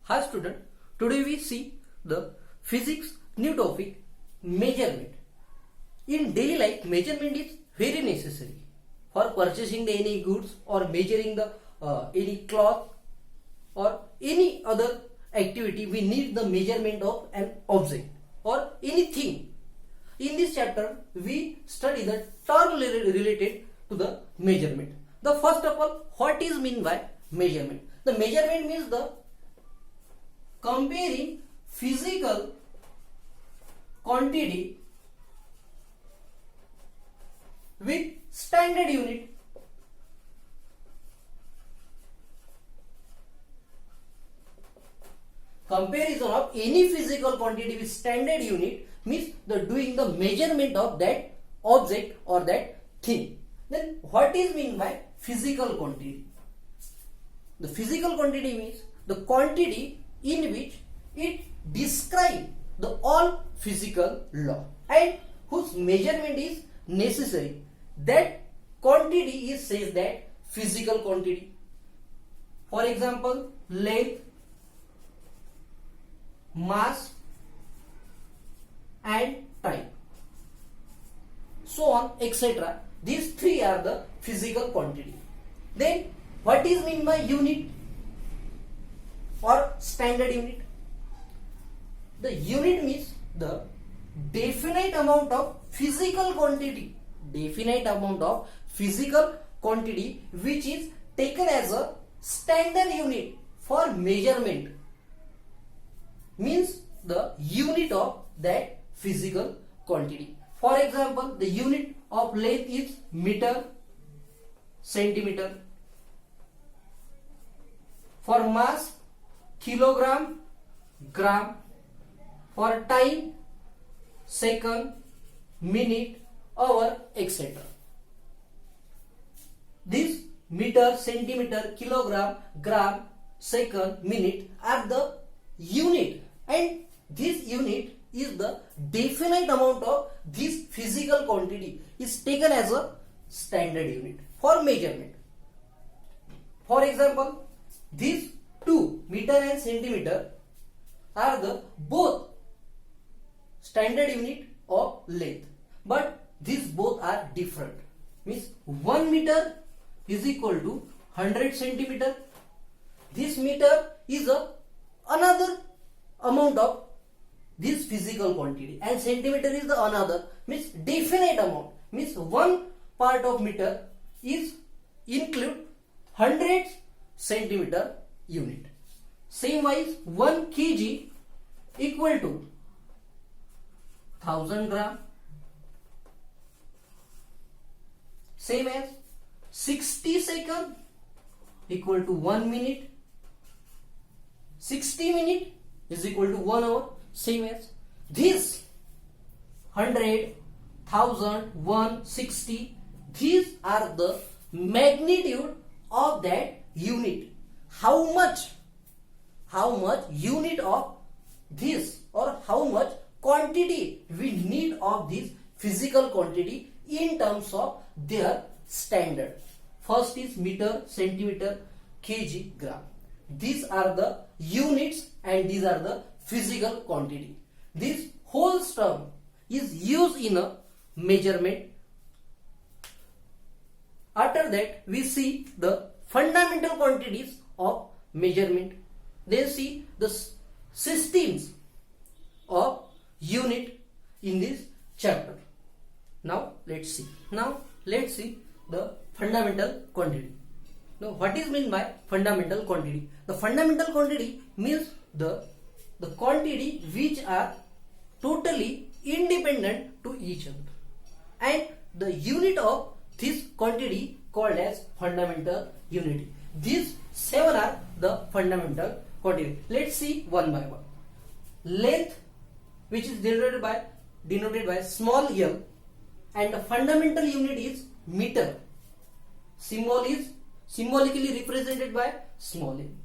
Hi student, today we see the physics new topic measurement. In daily life, measurement is very necessary for purchasing the any goods or measuring the any cloth or any other activity. We need the measurement of an object or anything. In this chapter, we study the term related to the measurement. The first of all, what is mean by measurement? The measurement means the comparing physical quantity with standard unit. Comparison of any physical quantity with standard unit means the doing the measurement of that object or that thing. Then what is mean by physical quantity? The physical quantity means the quantity in which it describes the all physical law and whose measurement is necessary. That quantity is says that physical quantity. For example, length, mass and time, so on, etc. These three are the physical quantity. Then what is mean by unit or standard unit? The unit means the definite amount of physical quantity, which is taken as a standard unit for measurement, means the unit of that physical quantity. For example, the unit of length is meter, centimeter. For mass, kilogram, gram. For time, second, minute, hour, etc. These meter, centimeter, kilogram, gram, second, minute are the unit, and this unit is the definite amount of this physical quantity is taken as a standard unit for measurement. For example, these two, meter and centimeter, are the both standard unit of length, but these both are different. Means 1 meter is equal to 100 centimeter. This meter is another amount of this physical quantity, and centimeter is the another, means definite amount, means one part of meter is include 100 centimeter unit. Same wise, 1 kg equal to 1000 gram. Same as 60 seconds equal to 1 minute. 60 minutes is equal to 1 hour. Same as this 100, 1000, 160. These are the magnitude of that unit. How much unit of this, or how much quantity we need of this physical quantity in terms of their standard. First is meter, centimeter, kg, gram. These are the units and these are the physical quantity. This whole term is used in a measurement. After that, we see the fundamental quantities of measurement. Then see the systems of unit in this chapter. Now let's see the fundamental quantity. Now what is meant by fundamental quantity? The fundamental quantity means the quantity which are totally independent to each other, and the unit of this quantity called as fundamental unity. These 7 are the fundamental quantity. Let's see one by one. Length, which is denoted by small m, and the fundamental unit is meter. Symbol is symbolically represented by small m.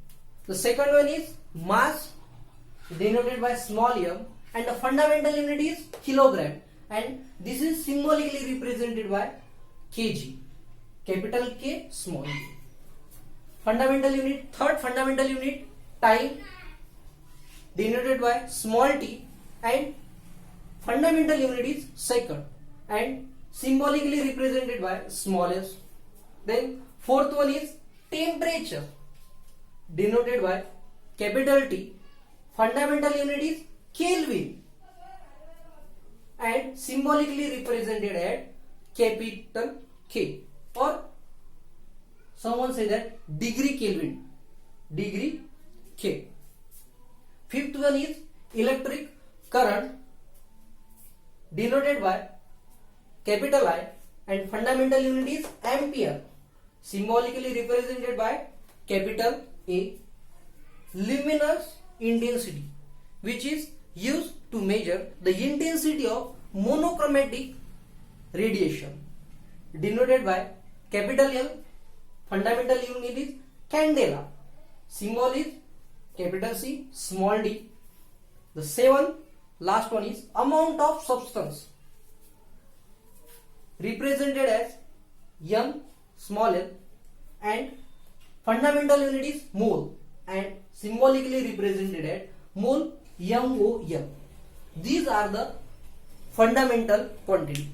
The second one is mass, denoted by small m, and the fundamental unit is kilogram, and this is symbolically represented by kg, capital K, small k. Fundamental unit, third fundamental unit, time, denoted by small t, and fundamental unit is second and symbolically represented by small s. Then fourth one is temperature, denoted by capital T. Fundamental unit is Kelvin and symbolically represented at capital K, or someone say that degree Kelvin, degree K. Fifth one is electric current, denoted by capital I, and fundamental unit is ampere, symbolically represented by capital A. Luminous intensity, which is used to measure the intensity of monochromatic radiation, denoted by capital L. Fundamental unit is candela, symbol is capital C, small d. The last one is amount of substance, represented as m, small l, and fundamental unit is mole and symbolically represented at mole, mol. These are the fundamental quantity.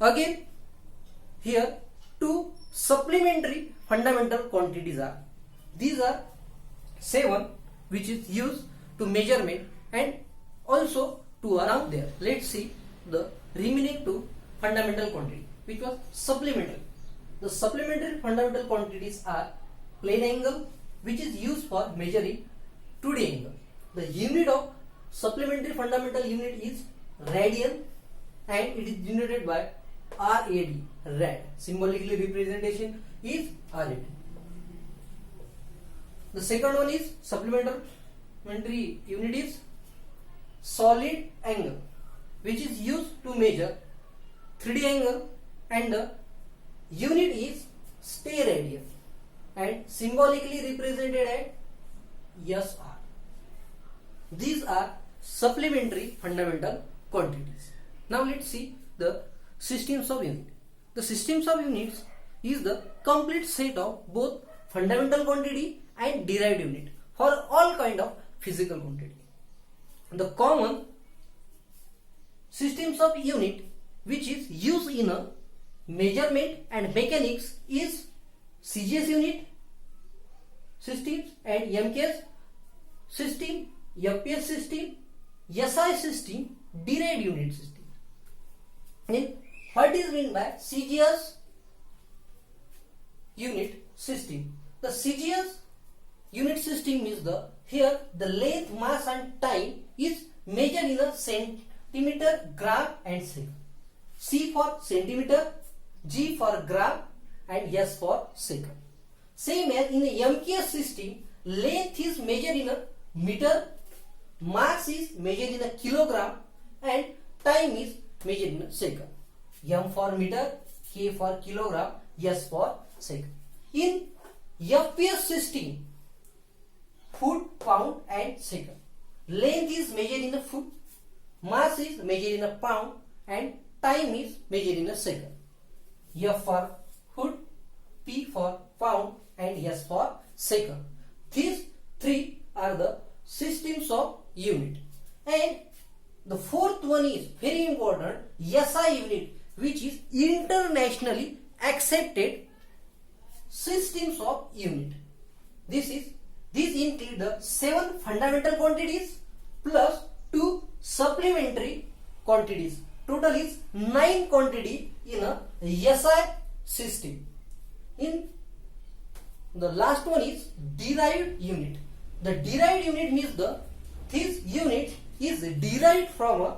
Again, here two supplementary fundamental quantities are. These are 7, which is used to measurement and also to around there. Let's see the remaining two fundamental quantity, which was supplementary. The supplementary fundamental quantities are plane angle, which is used for measuring 2D angle. The unit of supplementary fundamental unit is radian and it is denoted by RAD, rad. Symbolically representation is RAD. The second one is supplementary unit is solid angle, which is used to measure 3D angle, and the unit is steradian and symbolically represented at SR. These are supplementary fundamental quantities. Now let's see the systems of units. The systems of units is the complete set of both fundamental quantity and derived unit for all kind of physical quantity. The common systems of unit which is used in a measurement and mechanics is CGS unit systems and MKS system, FPS system, SI system, derived unit system. Then what is meant by CGS unit system? The CGS unit system is here the length, mass and time is measured in a centimeter, gram and second. C for centimeter, G for gram and S for second. Same as in the MKS system, length is measured in a meter, mass is measured in a kilogram and time is measured in a second. M for meter, K for kilogram, S for second. In FPS system, foot, pound and second. Length is measured in a foot, mass is measured in a pound and time is measured in a second. F for foot, P for pound and S for second. These three are the systems of unit. And the fourth one is very important, SI unit, which is internationally accepted systems of unit. These include the 7 fundamental quantities plus 2 supplementary quantities. Total is 9 quantity in a SI system. In the last one is derived unit. The derived unit means this unit is derived from a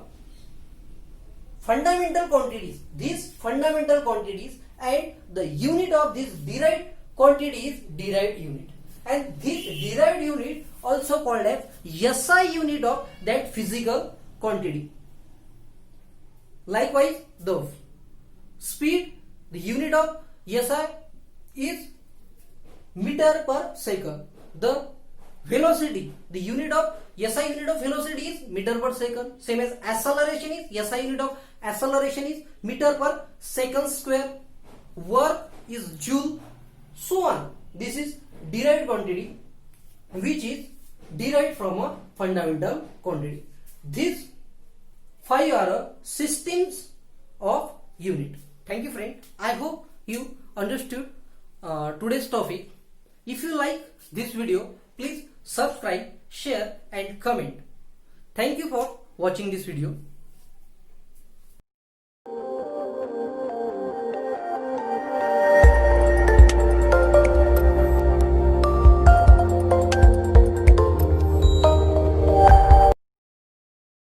fundamental quantities. These fundamental quantities and the unit of this derived quantity is derived unit. And this derived unit also called as SI unit of that physical quantity. Likewise, the speed, the unit of SI is meter per second. The velocity, the unit of SI unit of velocity is meter per second. Same as acceleration is SI unit of acceleration is meter per second square. Work is joule, so on. This is derived quantity which is derived from a fundamental quantity. These 5 are systems of unit. Thank you, friend. I hope you understood today's topic. If you like this video, please subscribe, share and comment. Thank you for watching this video.